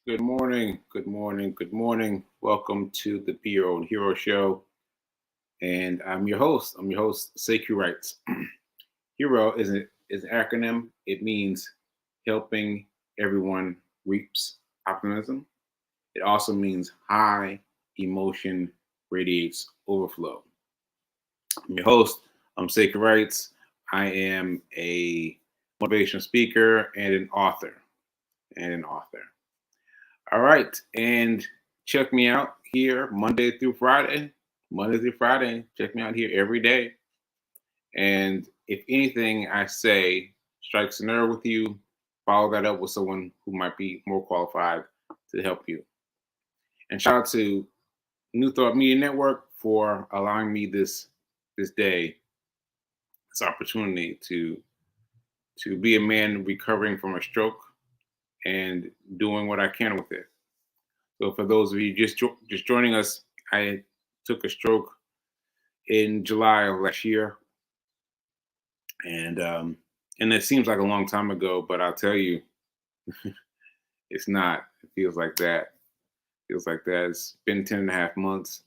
Good morning, good morning, good morning. Welcome to the Be Your Own Hero Show. And I'm your host. I'm your host, Sekou Write. Hero is an acronym. It means helping everyone reaps optimism. It also means high emotion radiates overflow. I'm your host. I'm Sekou Write. I am a motivational speaker and an author. And an author. All right. And check me out here Monday through Friday. Monday through Friday. Check me out here every day. And if anything I say strikes a nerve with you, follow that up with someone who might be more qualified to help you. And shout out to New Thought Media Network for allowing me this day, this opportunity to be a man recovering from a stroke and doing what I can with it. So for those of you just joining us, I took a stroke in July of last year, and it seems like a long time ago, but I'll tell you, it's not. It feels like that. Feels like that. It's been 10 and a half months,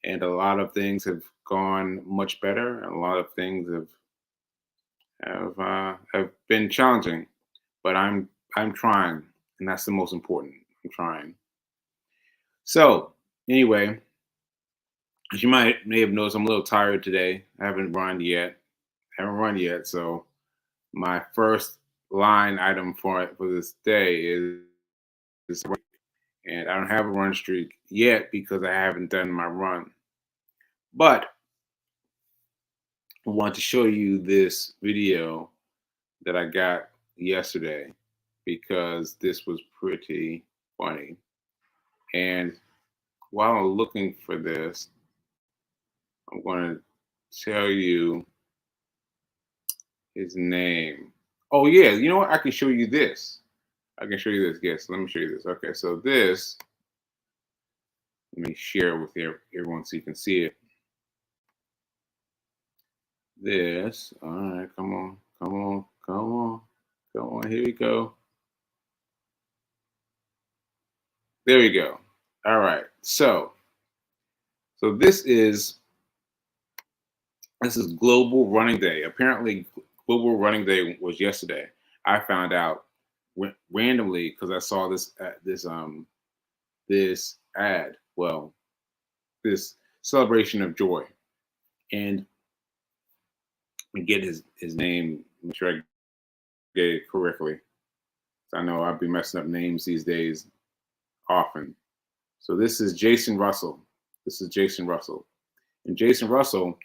and a lot of things have gone much better, and a lot of things have been challenging, but I'm trying, and that's the most important. I'm trying. So anyway, as you may have noticed, I'm a little tired today. I haven't run yet. So my first line item for this day is and I don't have a run streak yet because I haven't done my run. But I want to show you this video that I got yesterday because this was pretty funny. And while I'm looking for this, I'm going to tell you his name. Oh yeah, you know what? I can show you this. I can show you this. Yes, let me show you this. Okay, so this, let me share with everyone so you can see it. This, all right, come on, come on, come on, come on. Here we go. There we go. All right, so this is Global Running Day. Apparently, Global Running Day was yesterday. I found out randomly because I saw this ad. Well, this celebration of joy, and get his name. Make sure I get it correctly. I know I'll be messing up names these days often. So this is Jason Russell. This is Jason Russell, and Jason Russell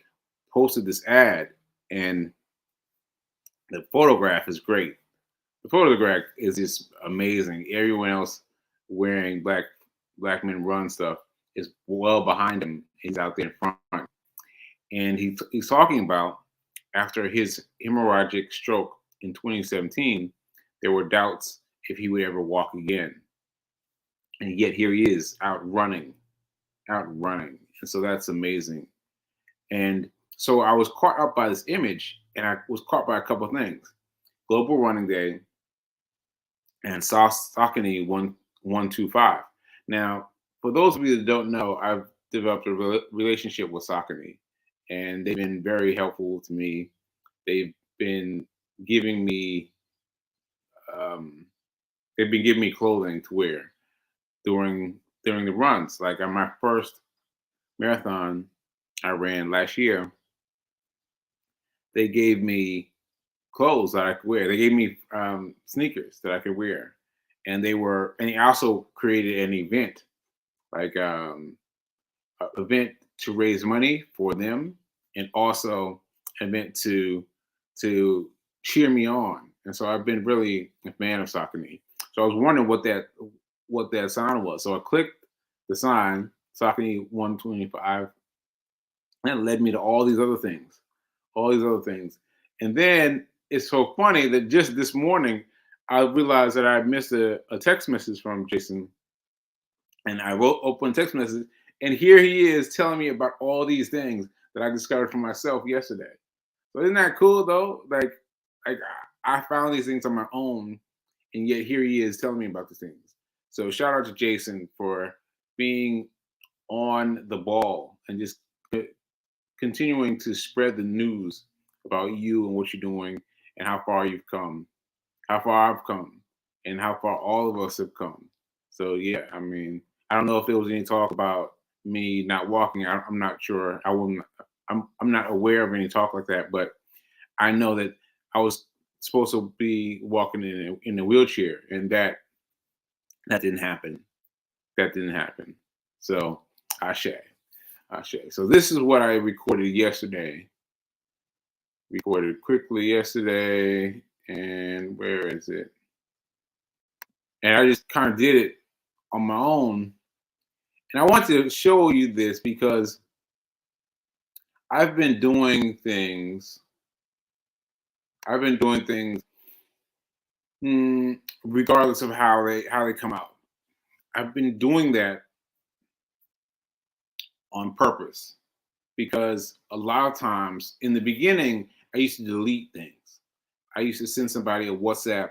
posted this ad, and the photograph is great. The photograph is just amazing. Everyone else wearing black men run stuff is well behind him. He's out there in front, and he's talking about after his hemorrhagic stroke in 2017, there were doubts if he would ever walk again, and yet here he is out running, and so that's amazing. And so I was caught up by this image, and I was caught by a couple of things: Global Running Day and Saucony 125. Now, for those of you that don't know, I've developed a relationship with Saucony, and they've been very helpful to me. They've been giving me um, they've been giving me clothing to wear during the runs. Like on my first marathon I ran last year, they gave me clothes that I could wear. They gave me sneakers that I could wear, and they also created an event, like an event to raise money for them, and also an event to cheer me on. And so I've been really a fan of Saucony. So I was wondering what that sign was. So I clicked the sign, Saucony 125, and it led me to all these other things. And then it's so funny that just this morning, I realized that I missed a text message from Jason, and I open text message, and here he is telling me about all these things that I discovered for myself yesterday. So isn't that cool though? Like I found these things on my own, and yet here he is telling me about these things. So shout out to Jason for being on the ball and just continuing to spread the news about you and what you're doing and how far you've come, how far I've come, and how far all of us have come. So yeah, I mean, I don't know if there was any talk about me not walking. I'm not sure. I wouldn't. I'm not aware of any talk like that, but I know that I was supposed to be walking in a wheelchair, and that didn't happen. That didn't happen. So Ashe, Ashe. So this is what I recorded yesterday. Recorded quickly yesterday, and where is it? And I just kind of did it on my own. And I want to show you this because I've been doing things. I've been doing things regardless of how they come out. I've been doing that on purpose because a lot of times in the beginning, I used to delete things. I used to send somebody a WhatsApp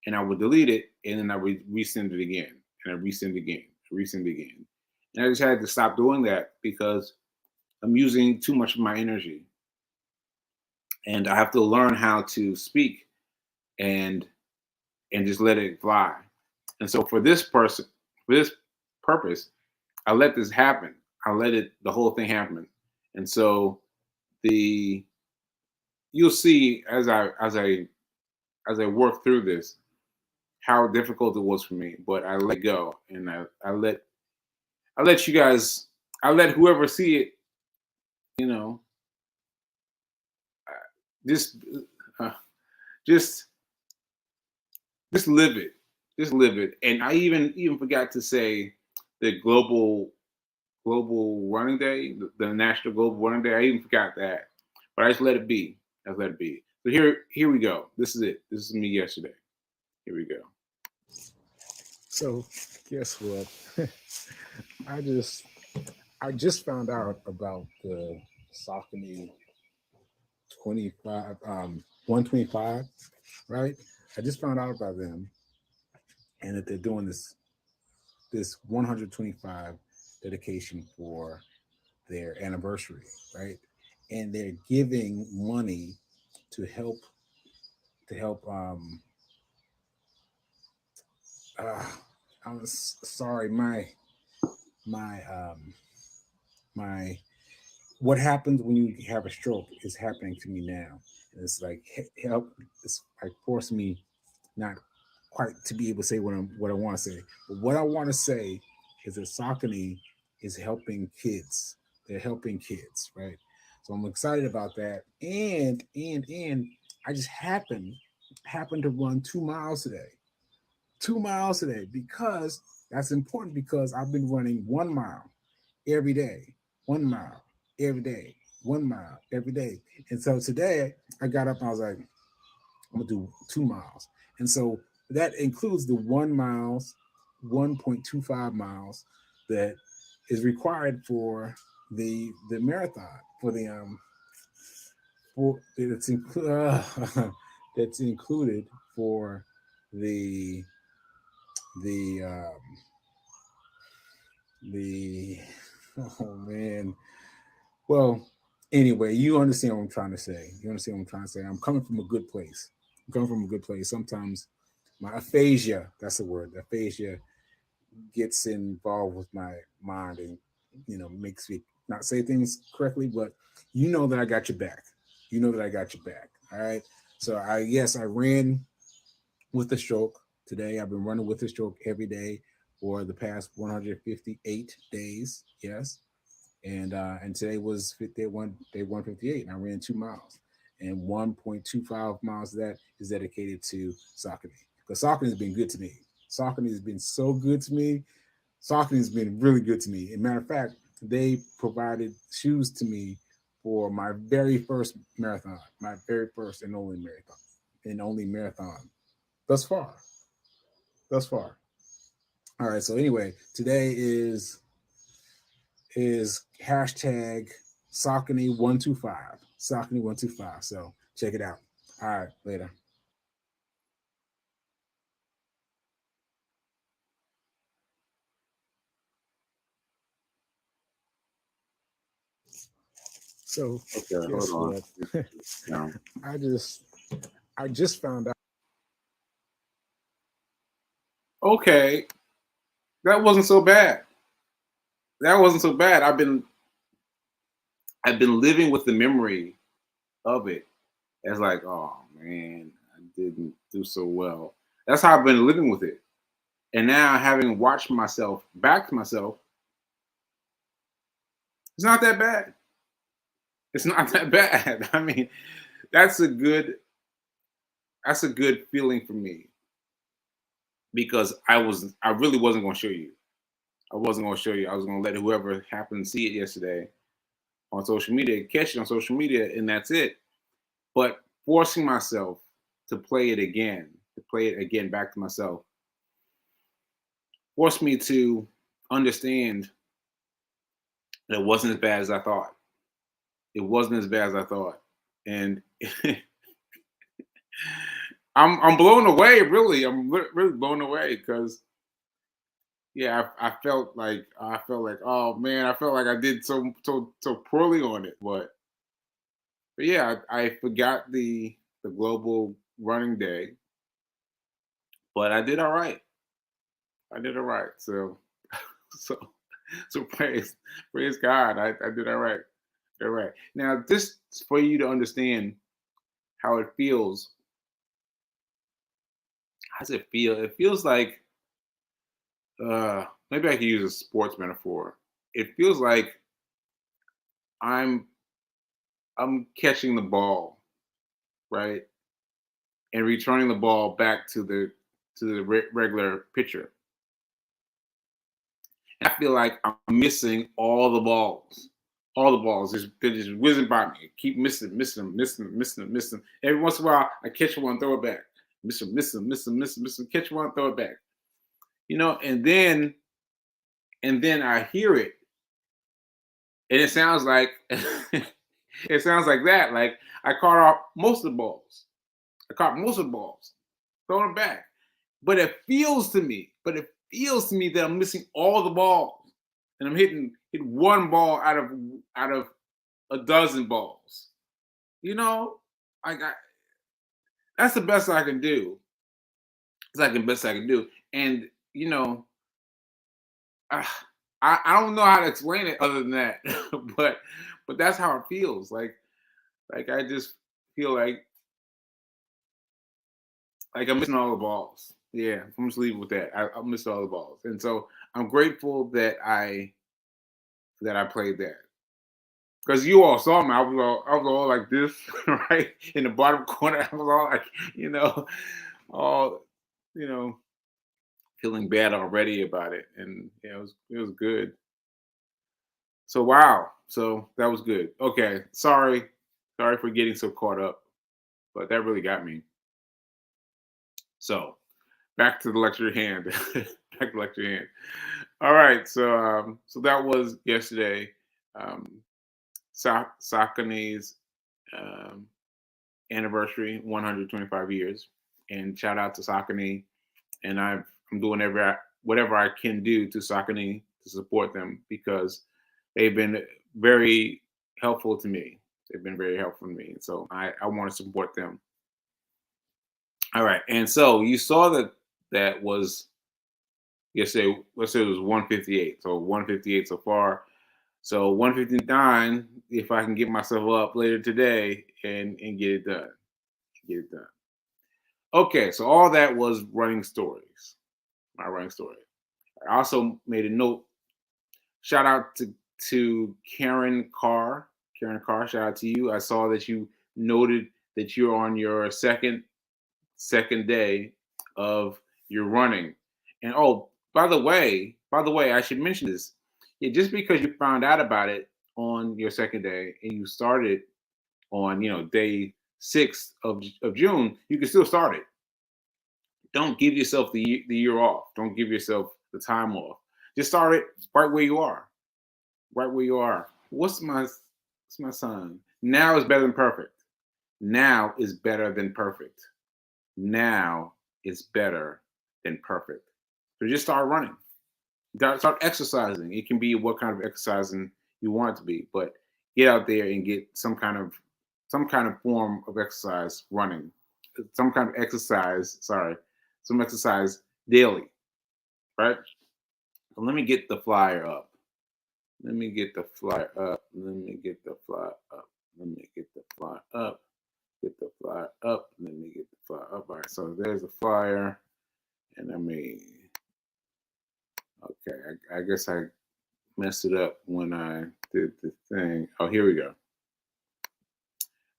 and I would delete it and then I would resend it again and I resend again, resend again. And I just had to stop doing that because I'm using too much of my energy. And I have to learn how to speak and just let it fly. And so for this person, for this purpose, I let this happen. I let the whole thing happen. And so the you'll see as I work through this how difficult it was for me. But I let go and I let you guys, I let whoever see it, you know, just uh, just live it, just live it. And I even forgot to say the global running day, the national global running day. I even forgot that, but I just let it be. I just let it be. So here we go. This is it. This is me yesterday. Here we go. So, guess what? I just I just found out about the Saucony 25 125, right? I just found out about them and that they're doing this 125 dedication for their anniversary, right? And they're giving money to help uh I'm sorry, my my what happens when you have a stroke is happening to me now. And it's like help. It's like forcing me not quite to be able to say what I want to say. But what I want to say is that Saucony is helping kids. They're helping kids, right? So I'm excited about that. And I just happened to run 2 miles today. 2 miles today because that's important because I've been running 1 mile every day, 1 mile every day, 1 mile every day. And so today I got up and I was like, I'm gonna do 2 miles. And so that includes the 1 miles, 1.25 miles that is required for the marathon for the for that's included for the the the oh man. Well, anyway, you understand what I'm trying to say. You understand what I'm trying to say. I'm coming from a good place. I'm coming from a good place. Sometimes my aphasia, that's the word, aphasia gets involved with my mind and, makes me not say things correctly, but you know that I got your back. You know that I got your back. All right. So I ran with the stroke today. I've been running with the stroke every day for the past 158 days. Yes, and today was day 158, and I ran 2 miles, and 1.25 miles of that is dedicated to Saucony because Saucony has been good to me. Saucony has been so good to me. Saucony has been really good to me. As a matter of fact, they provided shoes to me for my very first marathon, my very first and only marathon thus far. Thus far. All right. So anyway, today is hashtag Saucony125. Saucony125. So check it out. All right, later. So Okay, hold guess on. what? No. I just found out. Okay, that wasn't so bad. That wasn't so bad. I've been living with the memory of it as like, oh man, I didn't do so well. That's how I've been living with it. And now having watched myself back to myself, it's not that bad. It's not that bad. I mean, that's a good that's a good feeling for me because I really wasn't gonna show you. I wasn't gonna show you. I was gonna let whoever happened to see it yesterday on social media catch it on social media, and that's it. But forcing myself to play it again back to myself, forced me to understand that it wasn't as bad as I thought. It wasn't as bad as I thought, and I'm blown away. Really, really blown away because yeah, I felt like oh man, I felt like I did so poorly on it, but yeah, I forgot the global running day, but I did all right. I did all right. So so so praise God. I did all right. All right. Now this for you to understand how it feels. How does it feel? It feels like maybe I could use a sports metaphor. It feels like I'm I'm catching the ball, right? And returning the ball back to the regular pitcher. And I feel like I'm missing all the balls. All the balls just they're just whizzing by me. Keep missing. Every once in a while, I catch one, throw it back. Miss them, catch one, throw it back. And then I hear it, and it sounds like it sounds like that. Like I caught off most of the balls. I caught most of the balls, throwing it back. But it feels to me that I'm missing all the balls, and I'm hit one ball out of a dozen balls. You know, like that's the best I can do. It's like the best I can do, and uh, I don't know how to explain it other than that, but but that's how it feels. Like I just feel like I'm missing all the balls. Yeah, I'm just leaving with that. I missed all the balls, and so I'm grateful that I played that because you all saw me. I was all like this, right in the bottom corner. I was all like, all you know, feeling bad already about it, and yeah, it was good. So wow, so that was good. Okay, sorry for getting so caught up, but that really got me. So back to the lecture at hand. Back to the lecture at hand. All right, so that was yesterday. Um, Sakane's um, anniversary, 125 years, and shout out to Sakane. And I'm doing whatever I can do to Sakane to support them because they've been very helpful to me. They've been very helpful to me, so I want to support them. All right, and so you saw that was yesterday. Let's say it was 158. So 158 so far. So 159, if I can get myself up later today and get it done. Get it done. Okay, so all that was running stories. My running story. I also made a note. Shout out to Karen Carr. Karen Carr, shout out to you. I saw that you noted that you're on your second day of your running. And oh, by the way, I should mention this. Yeah, just because you found out about it on your second day and you started on day 6 of June, you can still start it. Don't give yourself the year off. Don't give yourself the time off. Just start it right where you are. Right where you are. What's my sign? Now is better than perfect. Now is better than perfect. Now is better than perfect. So just start running. Start exercising. It can be what kind of exercising you want it to be, but get out there and get some kind of form of exercise running, some kind of exercise. Sorry, some exercise daily, right? So let me get the flyer up. Let me get the flyer up. Let me get the flyer up. Let me get the flyer up. Get the flyer up. Let me get the flyer up. All right. So there's the flyer, and okay. I guess I messed it up when I did the thing. Oh, here we go.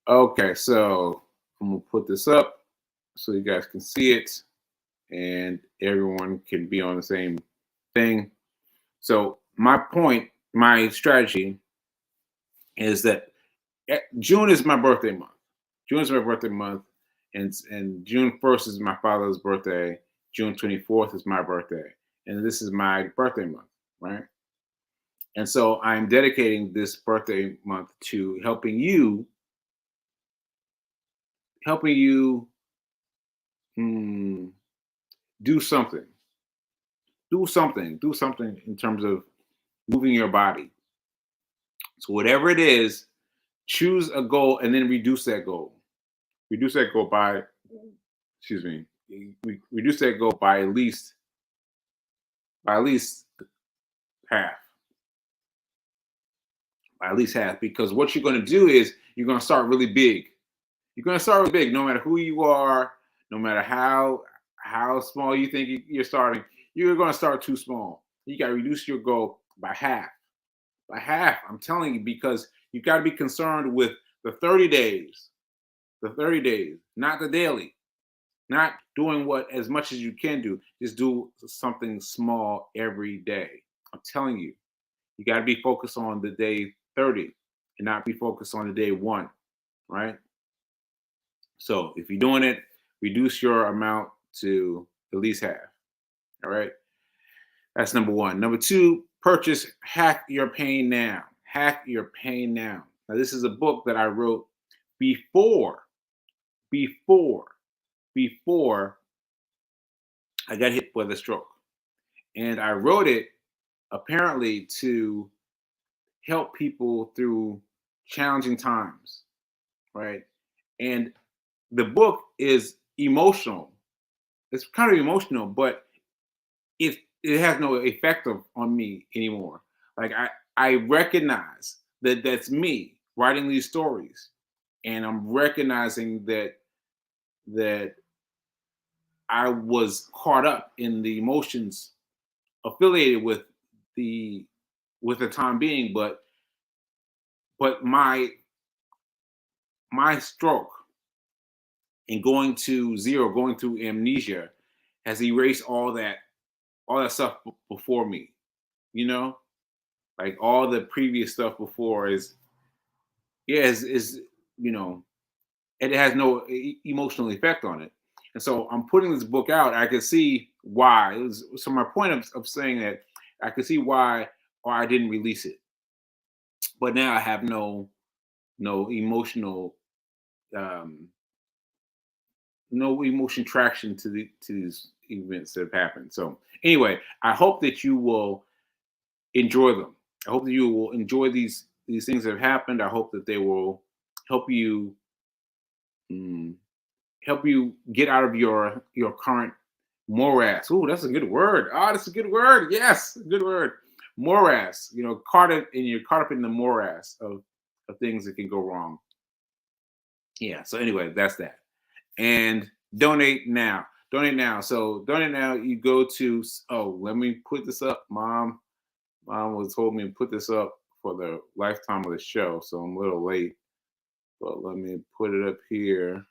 Okay, so I'm gonna put this up so you guys can see it, and everyone can be on the same thing. So my strategy is that June is my birthday month. June is my birthday month, and June 1st is my father's birthday. June 24th is my birthday, and this is my birthday month, right? And so I'm dedicating this birthday month to helping you do something. Do something in terms of moving your body. So whatever it is, choose a goal and then reduce that goal. Reduce that goal by, excuse me, reduce that goal by at least half. By at least half, because what you're going to do is you're going to start really big. You're going to start really big, no matter who you are, no matter how small you think you're starting. You're going to start too small. You got to reduce your goal by half. By half, I'm telling you, because you got to be concerned with the 30 days. The 30 days, not the daily. Not doing what as much as you can do. Just do something small every day. I'm telling you, you got to be focused on the day 30 and not be focused on the day 1, right? So if you're doing it, reduce your amount to at least half. All right. That's number 1. Number 2, purchase Hack Your Pain Now. Hack Your Pain Now. Now, this is a book that I wrote before I got hit with a stroke. And I wrote it apparently to help people through challenging times, right? And the book is emotional. It's kind of emotional, but it has no effect on me anymore. Like I recognize that that's me writing these stories, and I'm recognizing that I was caught up in the emotions affiliated with the time being, but my stroke and going to zero, going through amnesia, has erased all that stuff before me. You know, like all the previous stuff before is you know, it has no emotional effect on it. And so I'm putting this book out. I could see why. So my point of saying that, I could see why or I didn't release it. But now I have no emotional no emotion traction to these events that have happened. So anyway, I hope that you will enjoy them. I hope that you will enjoy these things that have happened. I hope that they will help you get out of your current morass. Oh, that's a good word. Oh, that's a good word. Yes, good word. Morass. You know, you're caught up in the morass of things that can go wrong. Yeah. So anyway, that's that. And donate now. Donate now. So donate now. You go to. Oh, let me put this up. Mom was told me to put this up for the lifetime of the show, so I'm a little late. But let me put it up here.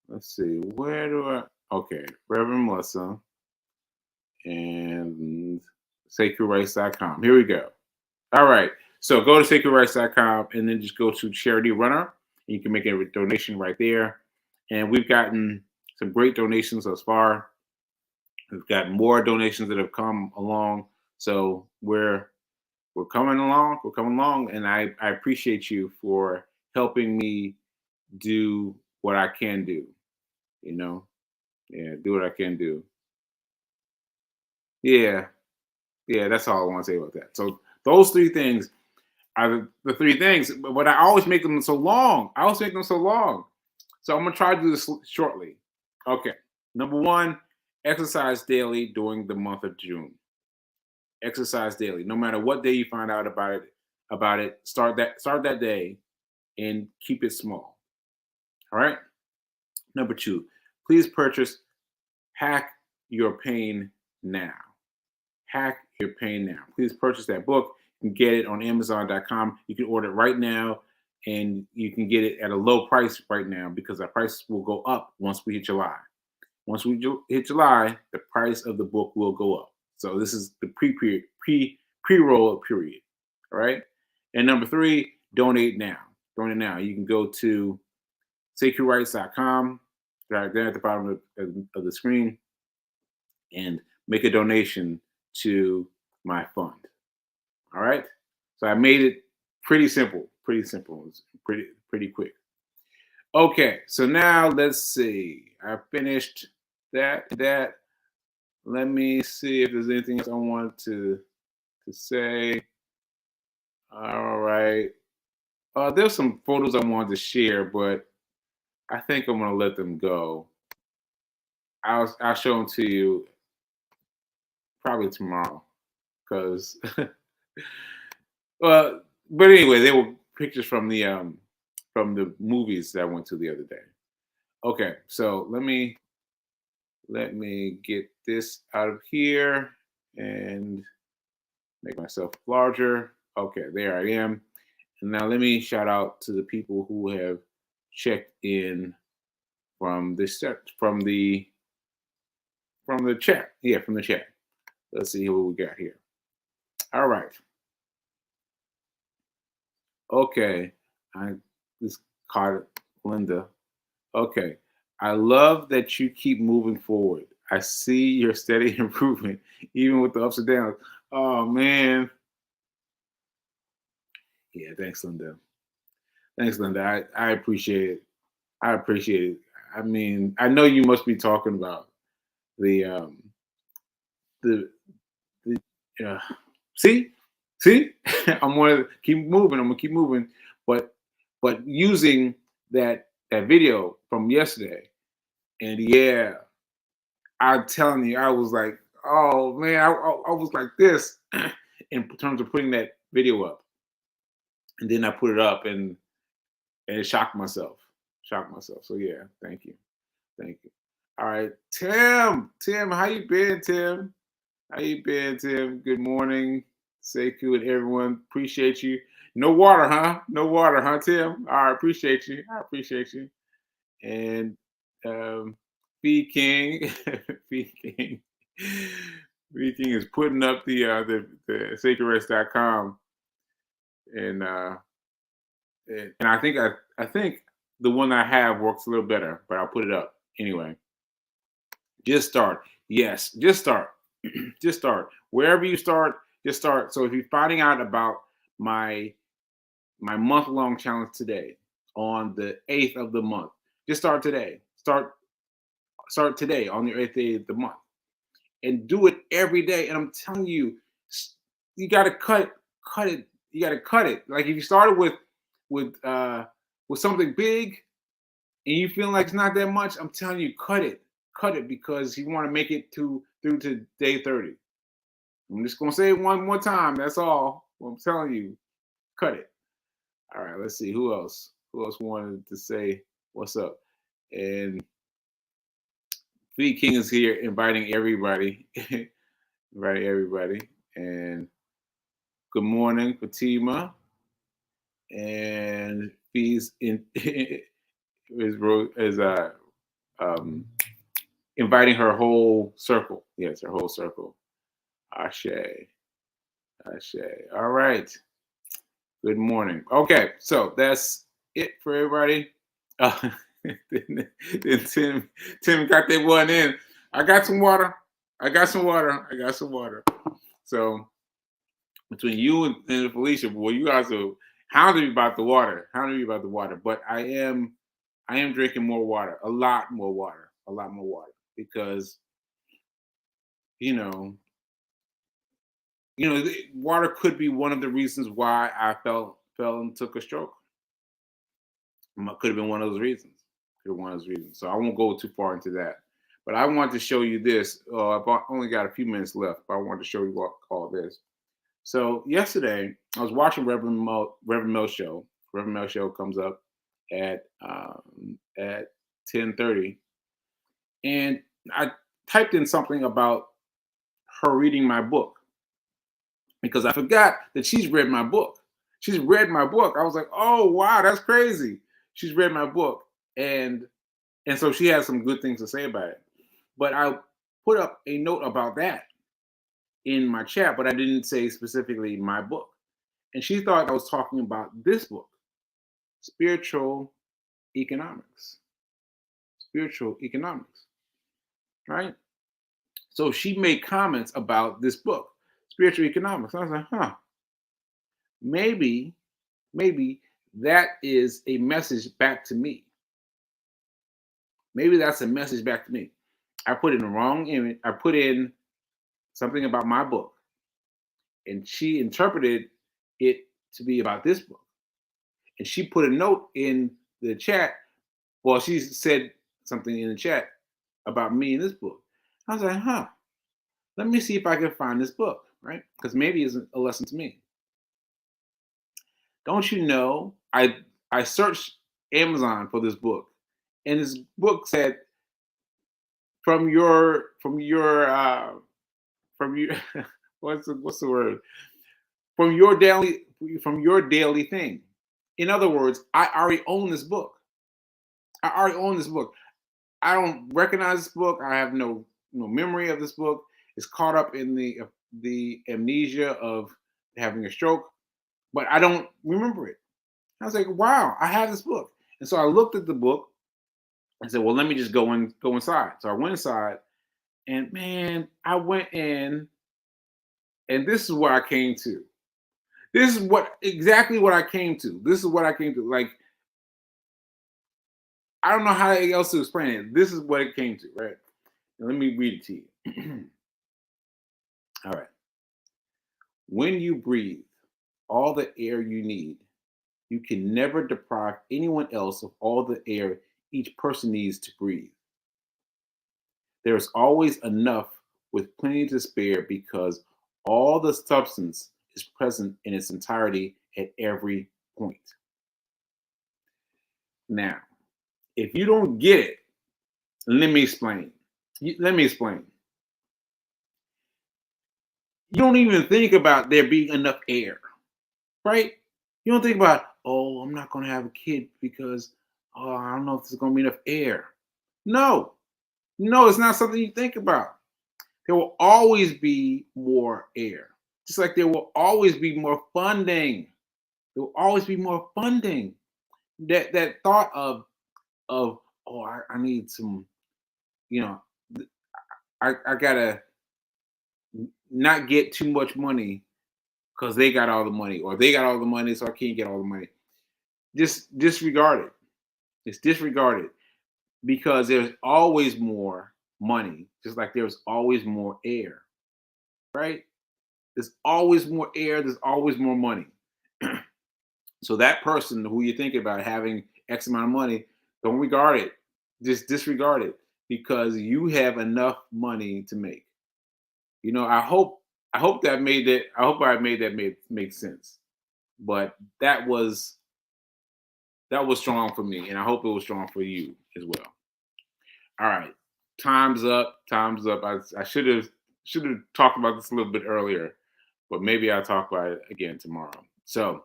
Let's see. Where do I? Okay, Reverend Melissa and SekouWrite.com. Here we go. All right. So go to SekouWrite.com and then just go to Charity Runner. You can make a donation right there. And we've gotten some great donations thus far. We've got more donations that have come along. So we're coming along. We're coming along. And I appreciate you for helping me do what I can do. You know? Yeah, do what I can do. Yeah. Yeah, that's all I want to say about that. So those 3 things, are the three things, but I always make them so long. So I'm gonna try to do this shortly. Okay. Number one, exercise daily during the month of June. Exercise daily. No matter what day you find out about it, start that day and keep it small. All right. Number two, please purchase Hack Your Pain Now. Hack Your Pain Now. Please purchase that book. You can get it on Amazon.com. You can order it right now, and you can get it at a low price right now because our prices will go up once we hit July. Once we hit July, the price of the book will go up. So this is the pre-roll period. All right. And number three, donate now. Donate now. You can go to SekouWrite.com, right there at the bottom of the screen, and make a donation to my fund. All right. So I made it pretty simple. It's pretty quick. Okay. So now let's see. I finished that. Let me see if there's anything else I want to say. All right. There's some photos I wanted to share, but I think I'm gonna let them go. I'll show them to you probably tomorrow, because well, but anyway, they were pictures from the movies that I went to the other day. Okay, so let me get this out of here and make myself larger. Okay, there I am. And now let me shout out to the people who have checked in from the chat. Yeah, from the chat. Let's see what we got here. All right. Okay. I just caught it, Linda. Okay. I love that you keep moving forward. I see your steady improvement, even with the ups and downs. Oh man. Yeah, thanks, Linda. Thanks, Linda. I appreciate it. I appreciate it. I mean, I know you must be talking about the the uh, see I'm gonna keep moving, but using that video from yesterday, and yeah, I'm telling you, I was like, oh man, I was like this in terms of putting that video up, and then I put it up, and it shocked myself. So yeah, thank you. All right, Tim, how you been, Tim? How you been, Tim? Good morning, Sekou and everyone. Appreciate you. No water, huh? No water, huh, Tim? All right, appreciate you. And B King, B King, B King is putting up the SekouWrite.com, and I think the one I have works a little better, but I'll put it up anyway. Just start. Yes, just start. Just start. Wherever you start, just start. So if you're finding out about my month-long challenge today on the 8th of the month, just start today. Start today on your 8th day of the month, and do it every day. And I'm telling you, you got to cut it. You got to cut it. Like if you started with something big and you feel like it's not that much, I'm telling you, cut it, because you want to make it through to day 30. I'm just gonna say it one more time. That's all. I'm telling you, cut it. All right, let's see who else wanted to say what's up. And V King is here inviting everybody. And good morning, Fatima. And he's inviting her whole circle. Yes, her whole circle. Ashe. All right. Good morning. Okay, so that's it for everybody. Then Tim got that one in. I got some water. So between you and Felicia, boy, you guys are hounding me about the water. But I am drinking more water, a lot more water, because water could be one of the reasons why I fell and took a stroke. Could have been one of those reasons. So I won't go too far into that. But I want to show you this. I've only got a few minutes left, but I want to show you all this. So yesterday, I was watching Reverend Mel show. Reverend Mel show comes up at 10:30, and I typed in something about her reading my book because I forgot that she's read my book. She's read my book. I was like, oh wow, that's crazy. She's read my book, and so she has some good things to say about it. But I put up a note about that in my chat, but I didn't say specifically my book. And she thought I was talking about this book, Spiritual Economics. Spiritual Economics, right? So she made comments about this book, Spiritual Economics. I was like, maybe that is a message back to me. Maybe that's a message back to me. I put in the wrong image. I put in something about my book, and she interpreted it to be about this book. And she put a note in the chat. Well, she said something in the chat about me in this book. I was like, let me see if I can find this book, right? Because maybe it's a lesson to me. Don't you know, I searched Amazon for this book, and this book said, from your what's the word? From your daily thing. In other words, I already own this book. I don't recognize this book. I have no memory of this book. It's caught up in the amnesia of having a stroke, but I don't remember it. I was like, wow, I have this book. And so I looked at the book and said, well, let me just go inside. So I went inside, and man, I went in, and this is what I came to. This is exactly what I came to. This is what I came to. Like, I don't know how else to explain it. This is what it came to, right? Now, let me read it to you. All right. When you breathe all the air you need, you can never deprive anyone else of all the air each person needs to breathe. There is always enough with plenty to spare because all the substance is present in its entirety at every point. Now, if you don't get it, let me explain. You don't even think about there being enough air, right? You don't think about, oh, I'm not going to have a kid because, I don't know if there's going to be enough air. No, it's not something you think about. There will always be more air, just like there will always be more funding. There will always be more funding. That thought of I need some, I gotta not get too much money because they got all the money, or they got all the money, so I can't get all the money. Just disregard it. It's disregarded because there's always more money, just like there's always more air, right? There's always more air. There's always more money. So that person who you're thinking about having X amount of money, don't regard it. Just disregard it because you have enough money to make. I hope that made it. I hope I made that make sense. But that was strong for me, and I hope it was strong for you as well. All right, time's up. I should have talked about this a little bit earlier, but maybe I'll talk about it again tomorrow. So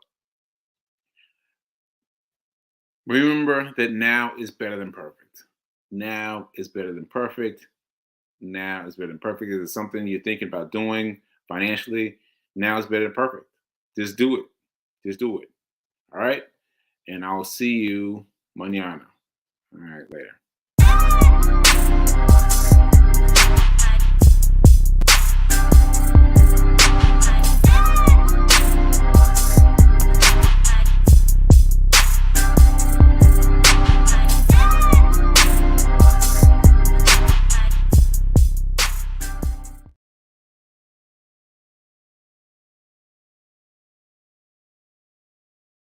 remember that now is better than perfect. Now is better than perfect. Now is better than perfect. If it's something you're thinking about doing financially, now is better than perfect. Just do it. Just do it. All right? And I'll see you mañana. All right, later.